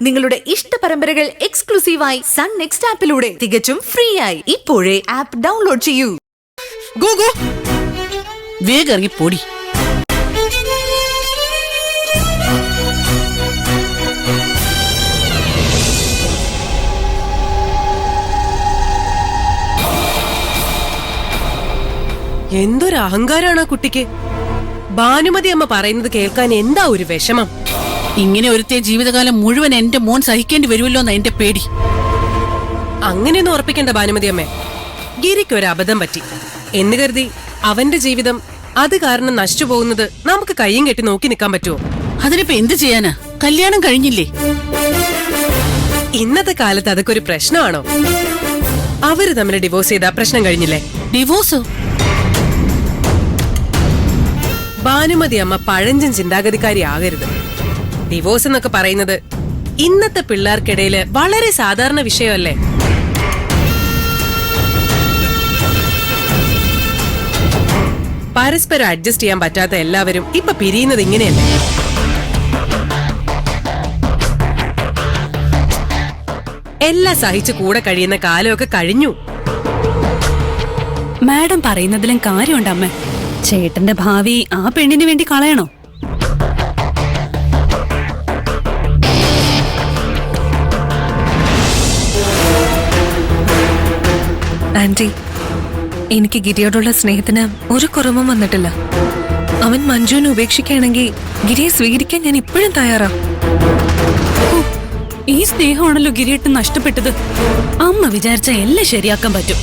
നിങ്ങളുടെ ഇഷ്ട പരമ്പരകൾ എക്സ്ക്ലൂസീവായി സൺ നെക്സ്റ്റ് ആപ്പിലൂടെ തികച്ചും ഫ്രീ ആയി ഇപ്പോഴേ ആപ്പ് ഡൗൺലോഡ് ചെയ്യൂ. ഗോഗോ വേഗം ഇറങ്ങി പോടി. എന്തൊരു അഹങ്കാരാണ് ആ കുട്ടിക്ക്. ഭാനുമതി അമ്മ പറയുന്നത് കേൾക്കാൻ എന്താ ഒരു വിഷമം. ഇങ്ങനെ ഒരുത്തെ ജീവിതകാലം മുഴുവൻ എന്റെ മോൻ സഹിക്കേണ്ടി വരുമല്ലോന്ന എന്റെ പേടി. അങ്ങനെയൊന്നും ഉറപ്പിക്കണ്ട ഭാനുമതി അമ്മേ. ഗിരിക്ക് ഒരു അബദ്ധം പറ്റി എന്ന് കരുതി അവന്റെ ജീവിതം അത് കാരണം നശിച്ചു പോകുന്നത് നമുക്ക് കയ്യും കെട്ടി നോക്കി നിൽക്കാൻ പറ്റുമോ? അതിനിപ്പോ എന്ത് ചെയ്യാനാ? കല്യാണം കഴിഞ്ഞില്ലേ? ഇന്നത്തെ കാലത്ത് അതൊക്കെ ഒരു പ്രശ്നമാണോ? അവര് തമ്മിൽ ഡിവോഴ്സ് ചെയ്താ പ്രശ്നം കഴിഞ്ഞില്ലേ? ഡിവോഴ്സോ? ഭാനുമതി അമ്മ പഴഞ്ചൻ ചിന്താഗതിക്കാരി ആകരുത്. ഡിവോഴ്സ് എന്നൊക്കെ പറയുന്നത് ഇന്നത്തെ പിള്ളേർക്കിടയില് വളരെ സാധാരണ വിഷയമല്ലേ? പരസ്പരം അഡ്ജസ്റ്റ് ചെയ്യാൻ പറ്റാത്ത എല്ലാവരും ഇപ്പൊ പിരിയുന്നത് ഇങ്ങനെയല്ലേ? എല്ലാം സഹിച്ചു കൂടെ കഴിയുന്ന കാലമൊക്കെ കഴിഞ്ഞു. മാഡം പറയുന്നതിലും കാര്യമുണ്ട് അമ്മ. ചേട്ടന്റെ ഭാവി ആ പെണ്ണിന് വേണ്ടി കളയണോ? ആന്റി, എനിക്ക് ഗിരിയോടുള്ള സ്നേഹത്തിന് ഒരു കുറവും വന്നിട്ടില്ല. അവൻ മഞ്ജുവിനെ ഉപേക്ഷിക്കുകയാണെങ്കിൽ ഗിരിയെ സ്വീകരിക്കാൻ ഞാൻ ഇപ്പോഴും തയ്യാറാ. ഈ സ്നേഹമാണല്ലോ ഗിരിയേട്ടൻ നഷ്ടപ്പെട്ടത്. അമ്മ വിചാരിച്ച എല്ലാം ശരിയാക്കാൻ പറ്റും.